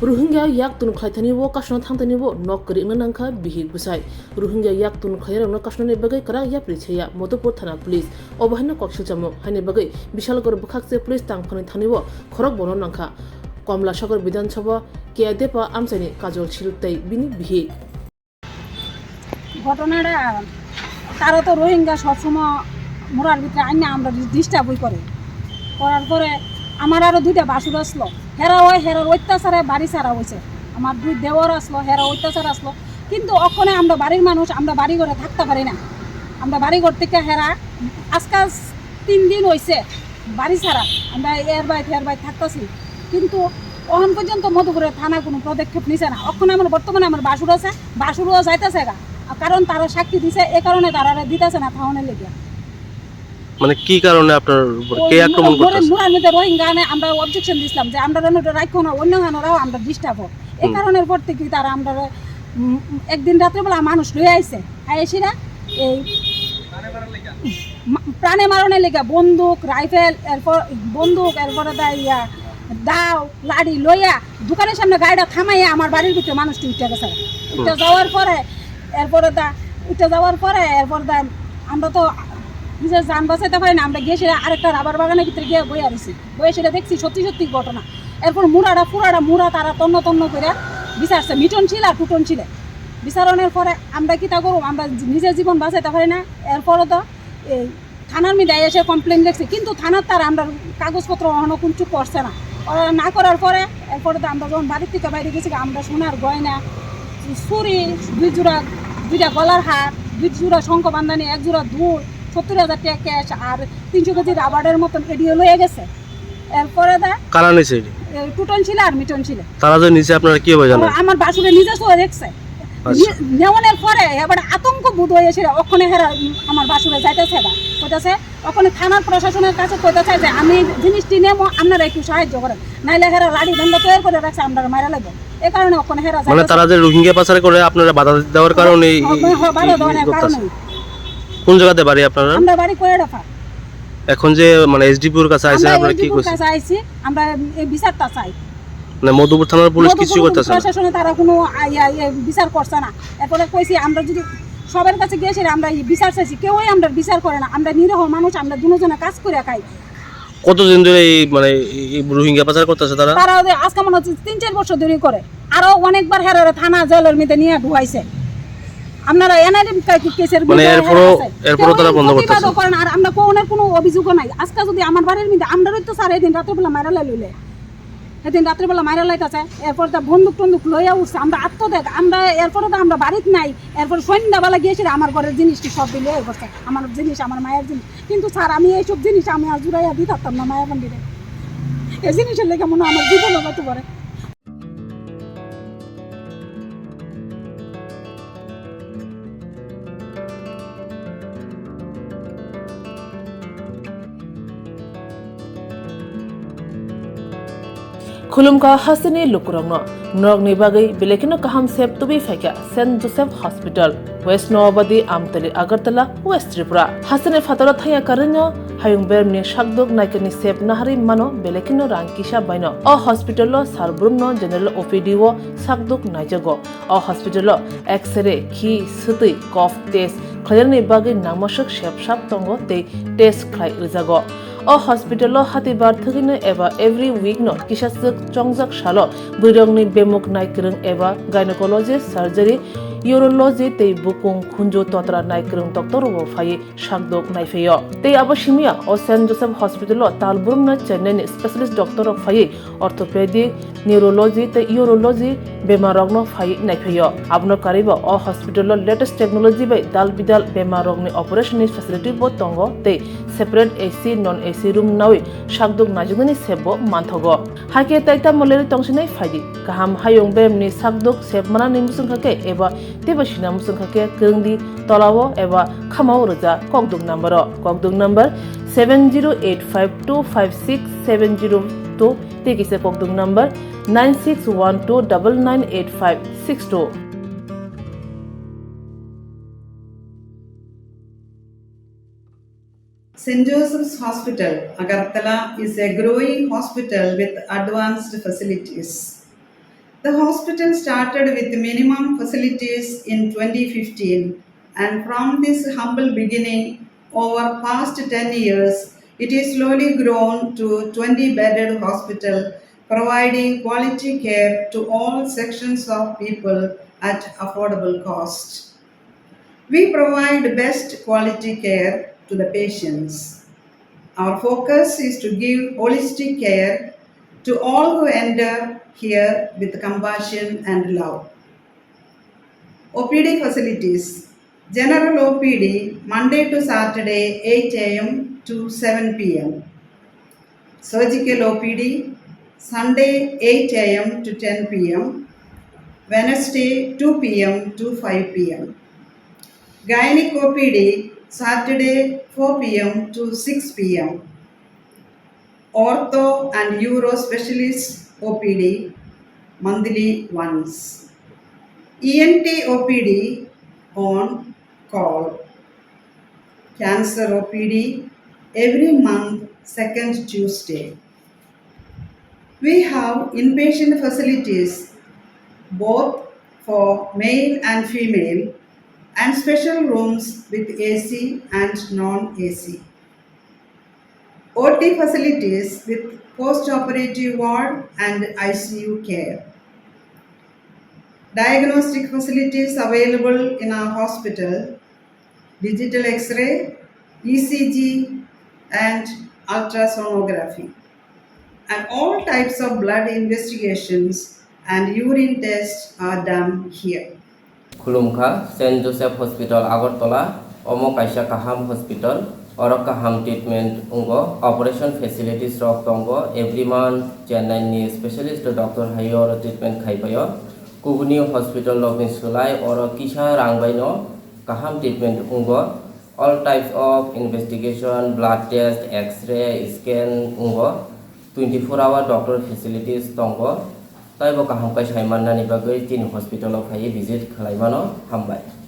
Rohingya yak tun khaitani wo kasna thangtani wo nok kri nangkha bihi busai Rohingya yak tun khayar no kasna ne bagai kara ya prichaya Modopur thana police obahna kokshil chamo hane bagai bishalgor bukhakse police tangphani thani wo khorok bono nangkha Komla Sagar Bidhan Sabha Keadepa Amsani Kajol Chiltai Bini bihi ঘটনাটা তারা তো রোহিঙ্গা সবসময় মোরার ভিতরে আইনা আমরা ডিস্টার্বই করার পরে আমার আরও দুইটা বাসুর আসলো হেরার অত্যাচারে বাড়ি ছাড়া হয়েছে আমার দুই দেওয়ার আসলো হেরা অত্যাচার আসলো কিন্তু ওখানে আমরা বাড়ির মানুষ আমরা বাড়ি ঘরে থাকতে পারি না আমরা বাড়ি ঘর থেকে হেরা আজকাল 3 দিন হয়েছে বাড়ি ছাড়া আমরা এর বাইরে থাকতেছি কিন্তু এখন পর্যন্ত মধুপুরের থানা কোনো পদক্ষেপ নিছে না ওখানে আমার বর্তমানে আমার বাসুর আছে বাসুরও যাইতেছে গা কারণ তারা সাক্ষী দিছে এই কারণে তারা দিতেছে না থাউনের লেগে মানে কি কারণে আপনার কে আক্রমণ করতেছে মুরার মধ্যে রোহিঙ্গা আমরা অবজেকশন দিছিলাম যে আমরা রাখো না অন্য হানরাও আমরা ডিস্টার্ব হই এই কারণের পর থেকে তারা আমরা একদিন রাত্রেবেলা মানুষ লয়ে আইছে আইসিরা এই প্রাণে মারণের লেগে বন্দুক রাইফেল এরপরে দাও লাড়ি লইয়া দোকানের সামনে গাড়িটা থামাইয়া আমার বাড়ির ভিতরে মানুষটি উঠে গেছে উঠে যাওয়ার পরে আমরা তো নিজের যান বাঁচাইতে পারি না আমরা গিয়ে সেটা আরেকটা রাবার বাগানের ভিতরে গিয়ে বয়ে সেটা দেখছি সত্যি ঘটনা এরপর মুড়া তারা তন্ন করে বিচারছে মিটন ছিল আর টুটন ছিল বিচারণের পরে আমরা কি তা করব আমরা নিজের জীবন বাঁচাইতে পারি না এরপরে তো এই থানার মধ্যে এসে কমপ্লেন লিখছে কিন্তু থানার তার আমরা কাগজপত্র অহনো কিছু করছে না না করার পরে এরপরে তো আমরা যখন বাড়ির থেকে বাইরে গেছি আমরা সোনার গয়না ছুরি দুইটা গলার হার 2 জোড়া শঙ্খ বান্ধানি 1 জোড়া দুল 70,000 টাকা ক্যাশ আর 300 কেজি রাবারের মতন এডিও লয়ে গেছে এরপরে কারা নিছে টুটন ছিল আর মিটন ছিল তারা যে নিচে আপনারা কি হবে জানেন আমার বাসুরে নিজে সহ দেখছে নেওয়ানোর পরে এবার আতঙ্ক বোধ হয়েছিল ওখানে হেরা আমার বাসুরে যাইতেছে না কইতাছে ওখানে থানার প্রশাসনের কাছে কইতাছে যে আমি জিনিসটি নেবো আপনারা একটু সাহায্য করেন নাইলে হেরা লাড়ি দণ্ড তৈরি করে রাখছে আমরা মারা লাগবো এই কারণে ওখানে হেরা মানে তারা যে রোহিঙ্গা পাচার করে আপনারা বাধা দেওয়ার কারণে বাধা দেওয়ার কারণে কোন জায়গাতে বাড়ি আপনারা আমরা বাড়ি কোয়েডাফা এখন যে মানে এসডিপির কাছে আইছেন আপনারা কি কইছেন কাছে আইছি আমরা এই বিচারটা চাই মানে মধুপুর থানার পুলিশ কিছু করতেছে না প্রশাসনে তারা কোনো বিচার করছে না এরপরে কইছি আমরা যদি সবার কাছে গিয়েছি আমরা বিচার চাইছি কেউই আমরা বিচার করে না আমরা নিরীহ মানুষ আমরা দুজনে কাজ করে খাই কতদিন ধরে এই মানে রোহিঙ্গা পাচার করতেছে তারা আজকে মনে হচ্ছে 3-4 বছর ধরে করে আরো অনেকবার হেরারে থানা জেলের মধ্যে নিয়ে ঢুকাইছে আপনারা এনআইএম কেসের মানে এরপর তারা বন্ধ করতেছে করেন আর আমরা কোনো অভিযোগও নাই আজকে যদি আমার বাড়ির মধ্যে আমরাই তো স্যার এদিন রাত্রেবেলা মারা লইলে এদিন রাত্রেবেলা মারা লাইতেছে এরপর তো বন্দুক লইয়া উঠছে আমরা আত্মদেখ আমরা এরপরে তো আমরা বাড়িতে নাই এরপর সন্ধ্যাবেলা গিয়েছিল আমার ঘরের জিনিসটি সব দিলে করছে আমার জিনিস আমার মায়ের জিনিস কিন্তু স্যার আমি এইসব জিনিস আমি আর জুড়াইয়া দিতে পারতাম না মায়া মন্দিরে এই জিনিসের লেগে মনে আমার জীবনও যেতে পারে Khulumka Hasani Lukurogno Norogni Bagai Belekino Kaham Sep Tubi Feka St. Joseph Hospital West Nobadi Amtali Agartala West Tripura Hasane Fatara Thaya Karino Hayung Berni Shakdog Naikani Sep Nahari Mano Belekino Rankisha Baino O Hospital Sarbrumno General OPD wo Sakdog Naijago O Hospital X-ray Ki Suti Cough Test Klayani Bagai Namashak Shep Shap Tongo Te Test Klai Rizago O hospital hatibar thugino eba every week no kisasuk chongjak shalo burongni bemuk naikrung eba gynecologist surgery urology tei bukung khunjo totra naikrung doctor wo phai shakdok naifeyo tei abashimia o St. Joseph Hospital talburumna chennai specialist doctor of phai orthopedic neurology tei urology bemarogno phai naifeyo abno kariba o hospital latest technology bai dalbidal bemarogni operation facility bo tongo tei separate AC non AC room nawi shakdok najugni sebo manthogo hake taita moleri tongsinai faidi kaham hayong bemni shakdok sebmana ni musungkhake eba tebashina musungkhake kengdi tolawo eba khamao roja kokduk number 7085256702 tekise kokduk number 9612998562 St. Joseph's Hospital, Agartala is a growing hospital with advanced facilities. The hospital started with minimum facilities in 2015, and from this humble beginning, over past 10 years, it is slowly grown to 20-bedded hospital, providing quality care to all sections of people at affordable cost. We provide best quality care to the patients. Our focus is to give holistic care to all who enter here with compassion and love. OPD facilities. General OPD Monday to Saturday 8 a.m. to 7 p.m. Surgical OPD Sunday 8 a.m. to 10 p.m. Wednesday 2 p.m. to 5 p.m. Gynec OPD Saturday 4 p.m. to 6 p.m. Ortho and Uro Specialist OPD monthly once. ENT OPD on call. Cancer OPD every month, second Tuesday. We have inpatient facilities both for male and female and special rooms with AC and non-AC. OT facilities with post-operative ward and ICU care. Diagnostic facilities available in our hospital, digital X-ray, ECG and ultrasonography. And all types of blood investigations and urine tests are done here. Wngkha St. Joseph Hospital Agartala, Omo Kaisa Kaham Hospital, Oro Kaham treatment ungo, operation facilities rok tongo, every month Chennai ni specialist doctor hayo treatment khaipayo, Kubuni Hospital Login Sulai, Oro Kisha Rangbaino, Kaham treatment ungo, all types of investigation, blood test, X-ray, scan ungo, 24-hour doctor facilities tongo. Taibo kaham kai saiman nani bagai tin hospital of hai visit khalaimano hambai.